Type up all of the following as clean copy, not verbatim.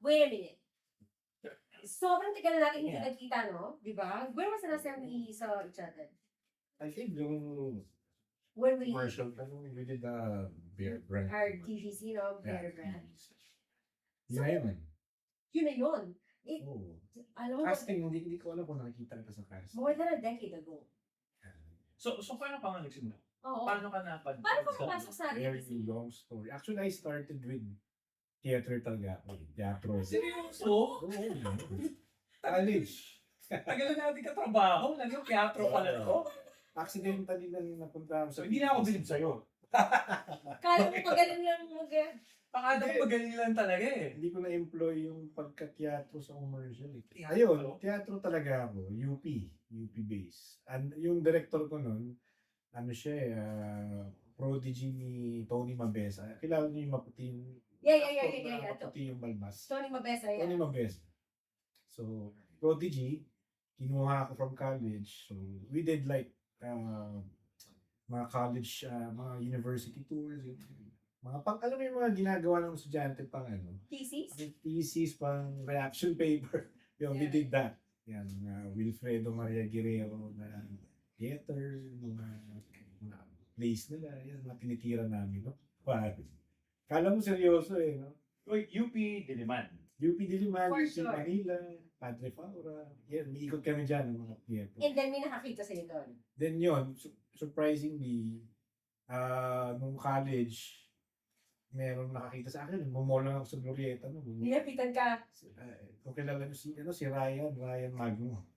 Wait a minute. Sobrang tagal na natin hindi nagkita, no? Diba? Where was the last time we saw each other? I think yung When we, commercial, we did the beer brand. our TVC, no? Better brand. Yun na yun. Yun na yun. Oh. Alam mo, Casting, hindi ko alam kung nakikita ka sa casting. more than a decade ago. So paano ka nga nagsimula? Oo. Paano ka napad? Paano ka pumasok sa Very TVC? long story. Actually, I started with theater talaga. Teatro. Seryoso? Oo. College. Tagal na natin katrabaho, naging teatro pala to. Accidentally lang napunta ako So hindi na ako bilib sa'yo. Kala mo magaling lang Pakala ko magaling lang talaga eh. Hindi ko na-employ yung pagka-teatro sa commercial. Teatro? Ayun, teatro talaga ako. UP base. And yung director ko nun, ano siya prodigy ni Tony Mabesa. Kilala niyo yung maputing Yeah. maputi yung balbas. Tony Mabesa, Tony yeah. Mabesa. So, prodigy, kinuha ako from college. So, we did like mga college, mga university tours. Mga alam mo yung mga ginagawa ng estudyante pang Thesis? thesis, pang reaction paper. We did that. Yan, Wilfredo Maria Guerrero na theater, mga plays nila, yan, mga tinitira namin, no? Kala mo seryoso no? Uy, UP Diliman. UP Diliman, For UP sure. Manila, Padre Faura, yan, umiikot kami dyan ng mga theater. And then may nakakita sa'yo doon. Then yun, surprisingly, nung college, meron nakakita sa akin, bumol lang ako sa Glorieta. No? Nilapitan ka. Kung kilala nyo si Ryan Magno,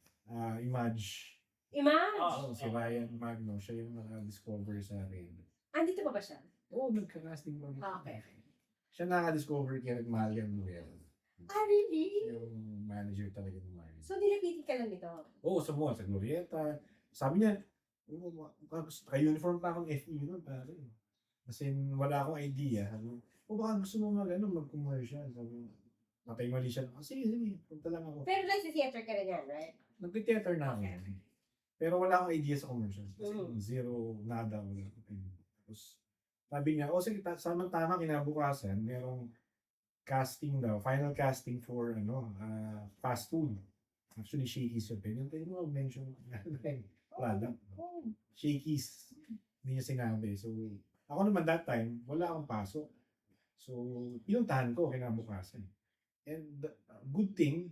Image. Imagine. Si Ryan Magno, siya yung naka-discover sa akin. Andito pa ba siya? Oo, nagka-casting ba? Okay. Siya naka-discover kaya nagmahal Noel. Really? Yung manager talaga ng Mario. So nilapitan ka lang nito? Oo, sa mall, sa Glorieta. Sabi niya, ka-uniform pa akong FE nun, pare. Kasi wala akong idea. Baka gusto mo mag-commercial. Sabi, matay mali siya. Sige, punta lang ako. Pero nag-theater ka na yan, right? Nag-theater na ako. Pero wala akong idea sa commercial. Kasi Mm. zero, nada. Wala. Tapos, sabi niya, sige, samang-tama kinabukasan, merong casting daw, final casting for fast food. Actually, Shakey's yun. Yung tayo mo mention product. Shakey's. Hindi niya sinabi. So, ako naman that time, wala akong pasok. So, pinuntahan ko kinabukasan. And good thing,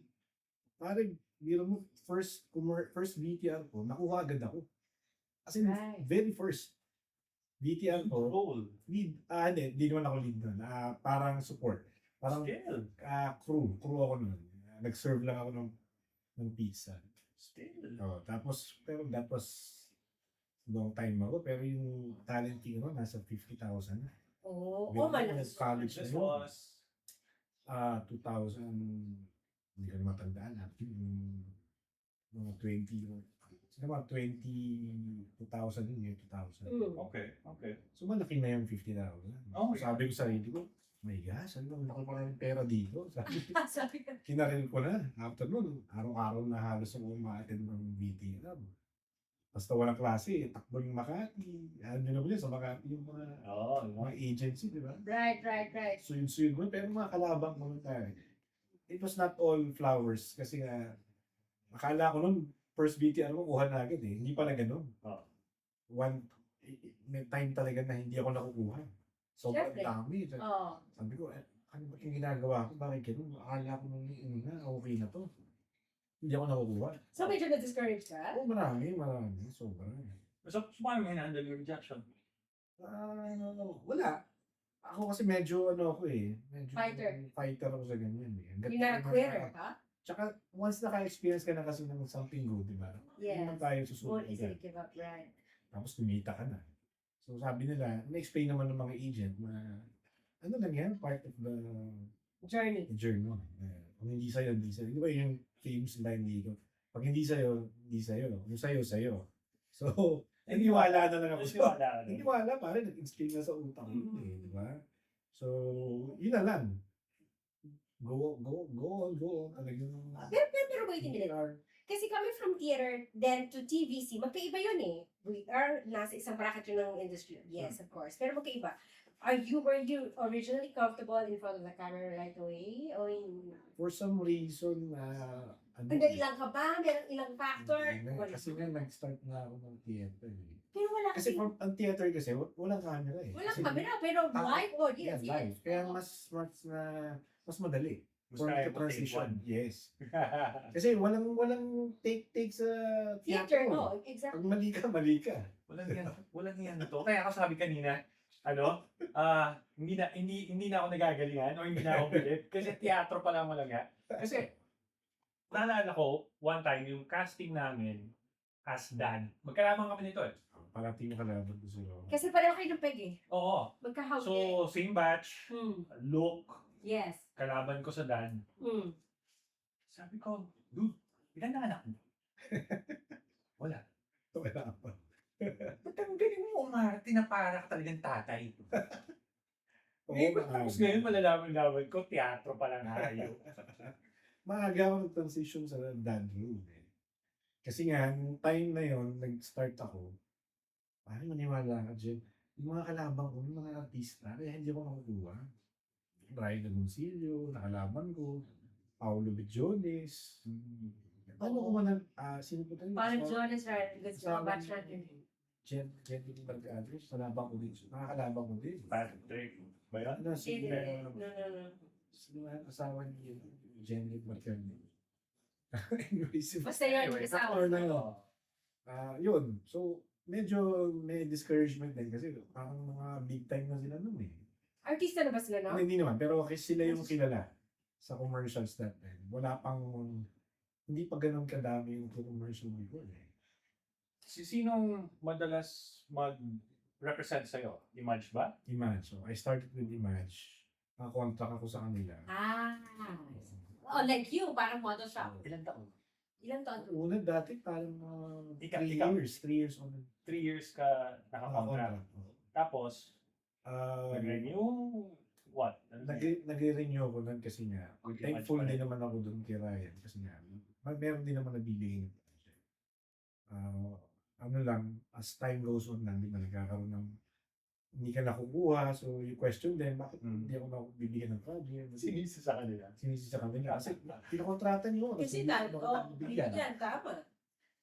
parang biro mo, first VTR ko, nakuha agad ako. As in, Right. very first VTR ko, Role. lead, hindi naman ako lead nun. Parang support. Parang Still. crew ako nun. Nag-serve lang ako ng pizza. Still. Pero that was long time ago. Pero yung talent fee ko, nasa 50,000. Oo. With Malas. college This na yun. was 2000, hindi ko na matandaan. Mga 20,000 yun, year 2000. Okay. So malaki na yung 50,000. Oh, Sabi ko sa sarili ko, my gosh, ano, laki pa ng pera dito. Sabi ka. Kinaril ko na. After nun, araw-araw na halos ako ma-attend ng BTL. Basta walang klase, takbo yung Makati. Ano nyo naman yun, sa Makati yung mga agency, di ba? Right. Suyod mo, pero mga kalabang mo tayo. It was not all flowers kasi akala ko nun, first BTL mo, kuha na agad eh. Hindi pala ganun. May time talaga na hindi ako nakukuha. Sobrang Siyempre. dami. Oo. Sabi ko, ano ba yung ginagawa ko? Bakit ganun? Akala ko nung okay na to. Hindi ako nakukuha. So medyo na-discourage ka? Oo, marami. Sobra. So paano mo hinandle yung rejection? Wala. Ako kasi medyo medyo Fighter ako sa ganyan eh. You're not a quitter, ha? Tsaka once naka-experience ka na kasi ng something good, di ba? Yes. Hindi naman tayo More susunod easily agad. give up, right? Tapos kumita ka na. So sabi nila, na-explain naman ng mga agent na ano lang yan, part of the Journey. journey. Kung hindi sa'yo, hindi sa'yo. Di ba yung famous line dito? Pag hindi sa'yo, hindi sa'yo. Yung sa'yo, sa'yo. So, naniwala na lang ako. Naniwala, parang nag-explain na sa utak ko yun eh, di ba? So, yun na lang. Go on. Talagang, Pero wait a minute. Kasi kami from theater then to TVC, magkaiba yun eh. We are nasa isang bracket yun ng industry. Yes, of course. Pero magkaiba. Were you originally comfortable in front of the camera right away? O for some reason, Hanggang ilang ka ba? Merong ilang factor? Wala. kasi nga nag-start na ako ng theater. Eh. Pero wala Kasi kasi. ang theater kasi, walang camera eh. Walang Kasi, camera, pero live audience. yeah, live. Yes. Kaya Oo. mas madali. Mas For kaya the mo take transition. one. Yes. Kasi walang take sa Theater, theater. no? Exactly. Pag mali ka. Walang yan to. Kaya ako sabi kanina, hindi na ako nagagalingan o hindi na ako bilit kasi teatro pa lang nga. Kasi naalala ko, one time yung casting namin as Dan. Magkalaman kami nito eh. Parating ka kalaban ko sila. Kasi pareho kayo ng peg eh. Oo. Magka-house So, same batch, look, Yes. kalaban ko sa Dan. Sabi ko, dude, ilan na anak mo? Wala. Wala pa. Ba't ang galing mo umarte na para ka talagang tatay? Oo, Tapos ngayon malalaman ko, teatro pa lang tayo. maaga ako nag-transition sa dad room eh. Kasi nga, nung time na yon nag-start ako, parang maniwala ka dyan, yung mga kalabang ko, yung mga artista, kaya hindi ako makukuha. Brian Agoncillo, nakalaban ko, Paolo Vigiones. Ano ko man, sino po tayo? Parang Jonas Rodriguez, yung Kasama batch ni natin. Jenny Mercados, kalabang ko din. Nakakalaban ko din. Patrick, ba yan? Ano, si, No. sino nga ang asawa ni Jenny Mercados? Anyway, si Basta yun, Anyway, isa or na yun. Yun. So, medyo may discouragement din kasi parang mga big time na sila nun eh. Artista na ba sila, no? Hindi naman, pero kasi sila yung kilala sa commercials that time. Wala pang, hindi pa ganun kadami yung commercial before eh. Sinong madalas mag-represent sa'yo? Image ba? Image. So, I started with Image. Nakakontract ako sa kanila. Oh, like you, parang model shop. Ilan taon? Ilang taon? Una dati parang Ikaw. 3 years on 3 years ka nakakontract. Tapos, nag-renew, what? Nag-renew ako nun kasi nga, Good thankful image pa rin. din naman ako dun kay Ryan kasi nga, meron din naman nabibigay ng project. Ano lang, as time goes on, hindi na nagkakaroon ng hindi ka nakukuha, so you question them, bakit hindi ako nakubibigyan ng project? Sinisi sa kanila. Sinisi sa kanila. Kasi pinakontratan nyo. Kasi bigyan, tama.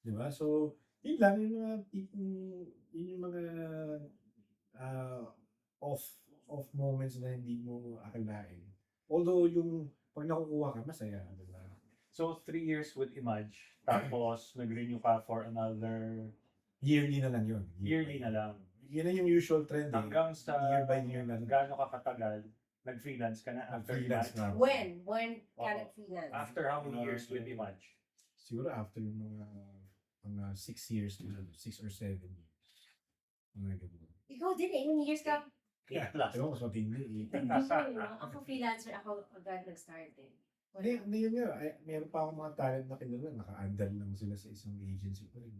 Diba? So, yun lang, yung mga tipong, yun yung mga off moments na hindi mo akalain. Although yung pag nakukuha ka, masaya. Diba? So, 3 years with Image. Tapos, nag-renew ka for another Yearly na lang yun. yearly na lang. Yun na yung usual trend eh. Hanggang sa Year by year na lang. gaano ka katagal, nag-freelance ka na after Freelance Image? na ako. When ka Oo. nag-freelance? After how many years with Image? Siguro after yung mga 6 years, 6 or 7 years. Mga ganun. Ikaw din eh, ilang years ka? 8 plus. Ewan ko, mas matindi eh. Hindi, ako freelancer, ako agad nag-start eh. Hindi yun nga, meron pa akong mga talent na kilala, naka-andal lang sila sa isang agency pa rin.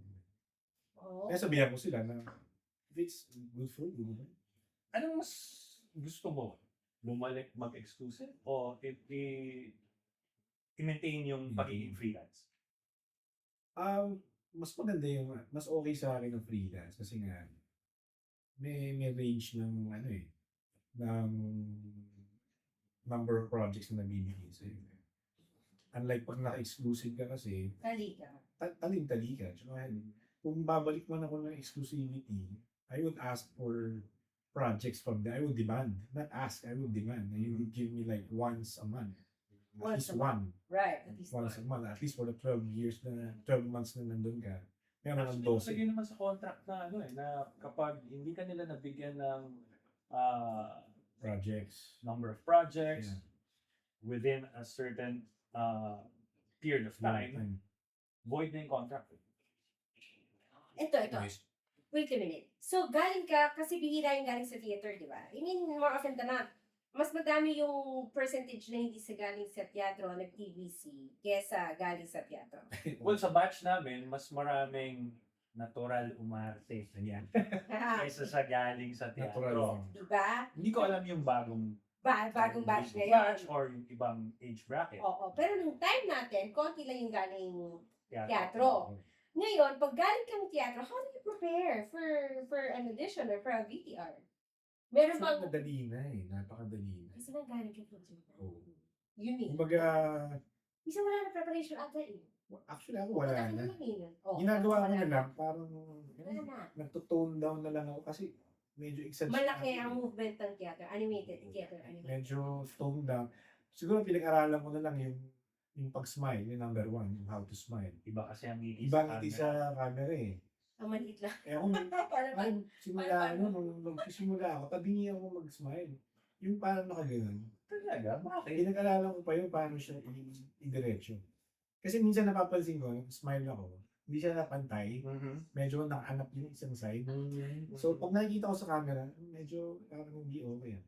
Oo. Kaya sabihan ko sila na, if it's good for you, diba? Anong mas gusto mo? Bumalik mag-exclusive o i-maintain yung pagiging freelance? Mas maganda yung, mas okay sa akin ng freelance kasi nga, may range ng ng number of projects na nabibigay sa'yo. Unlike pag naka-exclusive ka kasi, Tali ka. taling-tali ka. Tsaka, kung babalik man ako ng exclusivity, I would ask for projects from them. I would demand. Not ask, I would demand. And you would give me like once a month. At Once least a month. one. Right. At least Once a one. month. At least for the 12 months na nandun ka. Meron ng Actually, 12. lagay naman sa contract na na kapag hindi ka nila nabigyan ng Projects. number of projects Yeah. within a certain period of time, void na yung contract. Ito. Wait a minute. So, galing ka, kasi bihira yung galing sa theater, di ba? I mean, more often than not, mas madami yung percentage na hindi sa galing sa teatro, nag-TVC, kesa galing sa teatro. Well, sa batch namin, mas maraming natural umarte. Yan. Kaysa sa galing sa Natural teatro. lang. Di ba? Hindi ko alam yung bagong Bagong batch age ngayon. batch or yung ibang age bracket. Oo. Pero nung time natin, konti lang yung galing Teatro. teatro. Ngayon, pag galing kang teatro, how do you prepare for an audition or for a VTR? Meron Kasi bang... madali na eh. Napakadali na. Kasi nang galing ka from teatro. Oo. Unique. Kumbaga, Isa wala na preparation ata eh. actually ako wala Pupunta ka na. lang eh. Oh, Ginagawa ko wala na lang, parang Wala na. nagto-tone down na lang ako kasi medyo exaggerate. Malaki ang movement ng theater. Animated theater. Animated. Medyo tone down. Siguro pinag-aralan ko na lang yung pag-smile, yung number one, yung how to smile. Iba kasi ang ngiti Ibang ngiti sa camera eh. Ang maliit lang. Eh ako, Parang simula, nung magsisimula ako, tabingi ako mag-smile. Yung parang nakaganon. Talaga? Bakit? Pinag-aralan ko pa yun paano siya i-diretso. Kasi minsan napapansin ko, smile ako, hindi siya napantay. Medyo nakaanap yung isang side. So, pag nakikita ko sa camera, medyo parang hindi okay.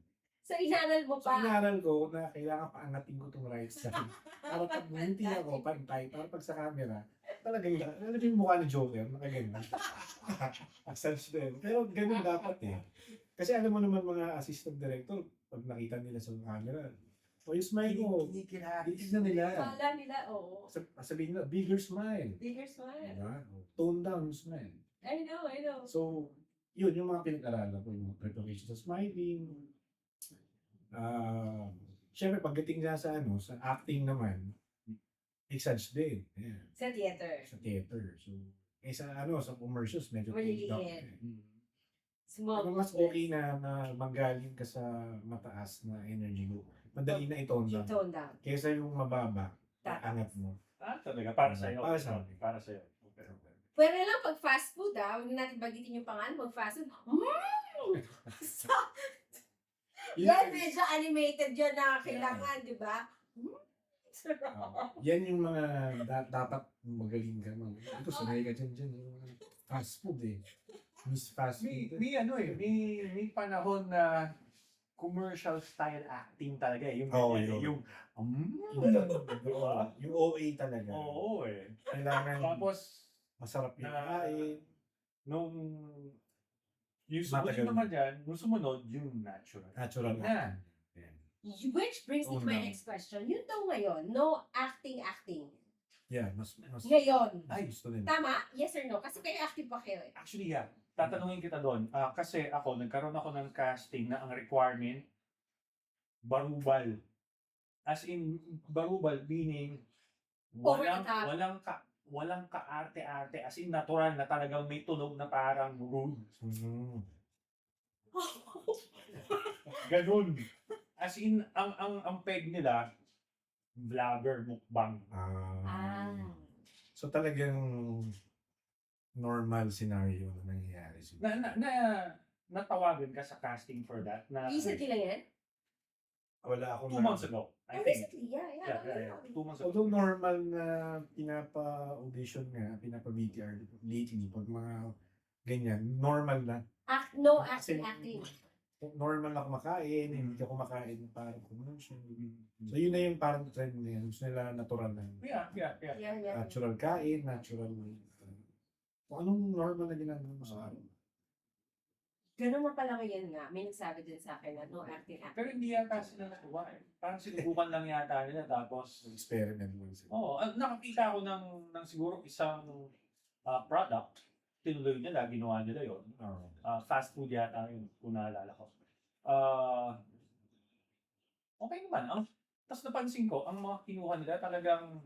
So, inaral mo So, pa. inaral ko na kailangan paangatin ko itong right side. Para pag hindi ako, pantay, para pag sa camera, talagang, alam mo yung mukha ni Joker, nakaganyan. Accents din. Pero ganun dapat eh. Kasi alam mo naman mga assistant director, pag nakita nila sa camera, o yung smile mo, titignan nila. Kala nila, oo. Sabihin nila, bigger smile. Bigger smile. Diba? Tone down yung smile. I know. So, yun yung mga pinag-aralan ko, yung preparation sa smiling. Siyempre, pagdating na sa sa acting naman, exage din. Yeah. Sa theater. Sa theater. So, sa commercials, medyo Maliliit. toned down. Small. Pero mas okay na manggaling ka sa mataas na energy mo. Madali na i-tone down. Tone down. Kesa yung mababa, Tataas. angat mo. Talaga, para sa'yo. Para sa akin. Para sa'yo. Okay. Pwede lang pag fast food huwag na natin bagitin yung pangalan, pag fast food, So, yan, medyo animated yun na kailangan, di ba? Yan yung mga dapat magaling ka. Ito, sanay ka dyan. Yung mga fast food eh. Miss fast food. May panahon na commercial style acting talaga eh. Yung OA talaga. Oo eh. Kailangan Tapos, masarap yung kain. nung yung sumunod naman dyan, nung sumunod, yung natural. Natural Na. Yan. Which brings me to my next question. Yun daw ngayon, no acting. Yeah, mas Ngayon. gusto nila. Tama? Yes or no? Kasi kayo active pa kayo eh. Actually, yeah. Tatanungin kita doon. Kasi nagkaroon ako ng casting na ang requirement, barubal. As in, barubal meaning, Over the top. walang kaarte-arte. As in, natural na talagang may tunog na parang rude. Ganun. As in, ang peg nila, vlogger, mukbang. So talagang normal scenario na nangyayari. Natawagan ka sa casting for that. Recently lang yan? Wala akong 2 months ago. I think. Recently, yeah. Yeah. 2 months ago. Although normal na pinapa-audition nga, pinapa-VTR lately, pag mga ganyan, normal na. No Kasi acting. normal na kumakain, hindi ka kumakain para promotion. So yun na yung parang trend na yan. Gusto nila natural na. Yeah. Yeah. Natural kain, natural. Kung anong normal na ginagawa mo sa araw. Ganun na pala ngayon nga. May nagsabi din sa akin na no acting. Pero hindi yata sila natuwa eh. Parang sinubukan lang yata nila tapos... Experiment mo sila. Oo, nakakita ako ng siguro isang product. Tinuloy nila, ginawa nila yun. Fast food yata yun, kung naalala ko. Okay naman. Tapos napansin ko, ang mga kinuha nila talagang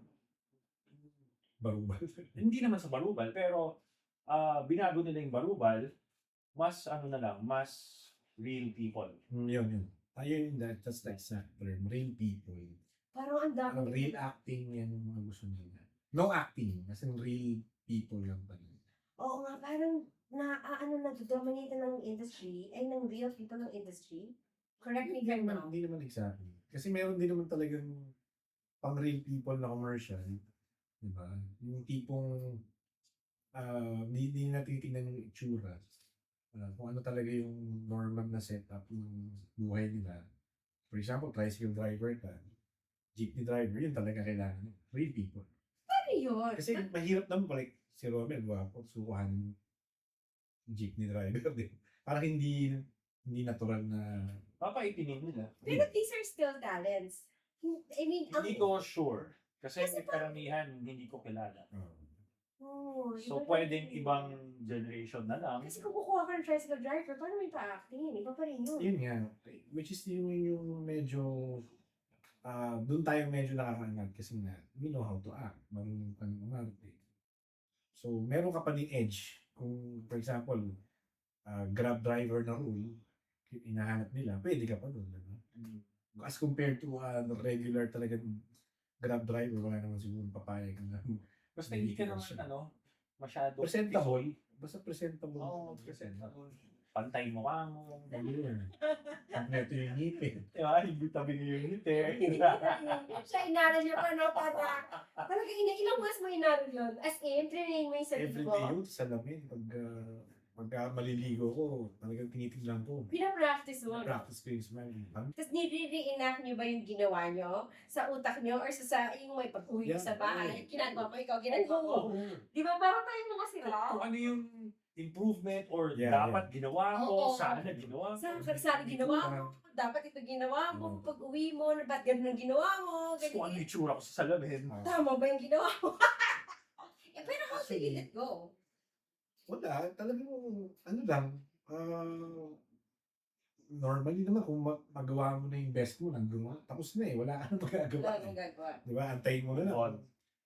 Barubal. hindi naman sa barubal, pero binago nila yung barubal, mas mas real people. Yun. Ayun, that's the exact term. Real people. Parang ang dami. Ang real acting yan yung mga gusto nila. No acting, kasi real people lang pala. Oo nga, parang nag-dominate ng industry, ay ng real people ng industry. Correct me if I'm wrong. Hindi naman exactly. Kasi meron din naman talagang pang real people na commercial. Diba? Yung tipong hindi natitignan yung itsura. Kung ano talaga yung normal na setup ng buhay nila. For example, tricycle driver ka, jeepney driver, yun talaga kailangan. Real people. Ano yun? Kasi mahirap naman pala si Romel, wapo, sukuhan jeepney driver din. Parang hindi natural na... Papaitinin nila. Pero these are still talents. I mean, Hindi ko sure. Kasi Kasi may karamihan hindi ko kilala. Oh, So, iba pwedeng rin. ibang generation na lang. Kasi kung kukuha ka ng tricycle driver, paano may pa-acting? Iba pa rin yun. Yun nga. Which is yung medyo doon tayo medyo nakakaangat kasi nga, we know how to act. Marunong ka ng umarte. So, meron ka pa din edge. Kung, for example, Grab driver na rule, hinahanap nila, pwede ka pa doon. Diba? As compared to regular talaga Grab driver, wala naman siguro papayag na. Basta hindi ka naman, masyado. Presentable. Basta presentable. Oo, presentable. Pantay mo ka mo. Ayun. Kompleto yung ngipin. Diba? Hindi tabi niyo yung ngiti. Siya inaral niya pa, no? Para, talaga, ilang months mo inaral yun? As in, training mo yung sarili Every mo? day yun, salamin. Pagka maliligo ko, talagang tinitignan ko. Pinapractice mo. Practice ko yung smile. Tapos nire-reenact niyo ba yung ginawa niyo sa utak niyo or sa yung may pag-uwi niyo sa bahay? Ginagawa mo, ikaw ginagawa mo. Di ba? Parang tayo mga sila. Kung ano yung improvement or Yeah, dapat ginawa Oo. ko, sana ginawa ko. Sana ginawa mo. Dapat ito ginawa mo. Pag-uwi mo, ba't ganun ang ginawa mo? Kung ano Ganyan. yung tsura ko sa salamin. Tama ba yung ginawa mo? Pero how did you let go? Wala, talagang, ano lang, normally naman kung magawa mo na yung best mo, nandun ka, tapos na wala ka na magagawa. Wala kang gagawa. Di ba? Antayin mo na lang. On.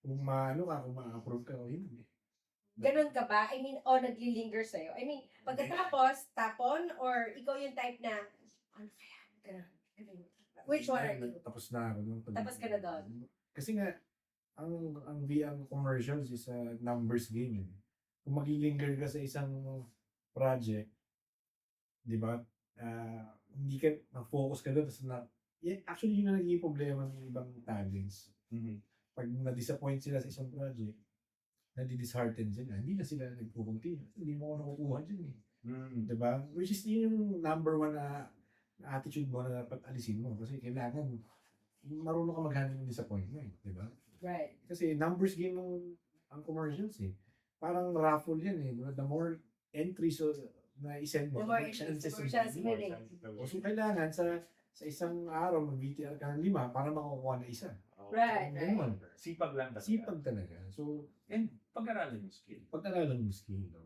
Kung maano ka, kung ma-approve ka o hindi. Ganun ka ba? I mean, o nagli-linger sa'yo? I mean, pagkatapos, tapon, or ikaw yung type na, ano kaya? Ganun. Which one are you? Tapos na ako. Dun. Tapos ka na doon. Kasi nga, ang VR commercials is a numbers game. Eh. Kung maglilinger ka sa isang project, di ba, hindi ka, na-focus ka doon, tapos actually yun ang naging problema ng ibang talents. Pag na-disappoint sila sa isang project, nadi-dishearten sila, hindi na sila nagpupunti. Hindi mo ako nakukuha dyan eh. Di ba? Which is yun yung number one na attitude mo na dapat alisin mo. Kasi kailangan marunong ka mag-handle ng disappointment. Di ba? Right. Kasi numbers game ang commercials eh. Parang raffle yan eh. The more entries na isend mo, The more chances entries, the more chance winning. So kailangan sa isang araw mag-VTR ka ng 5 para makakuha na isa. Right, right. Ganun. Sipag lang talaga. Sipag talaga. So, And pag-aralan yung skill. pag-aralan mo skill. No?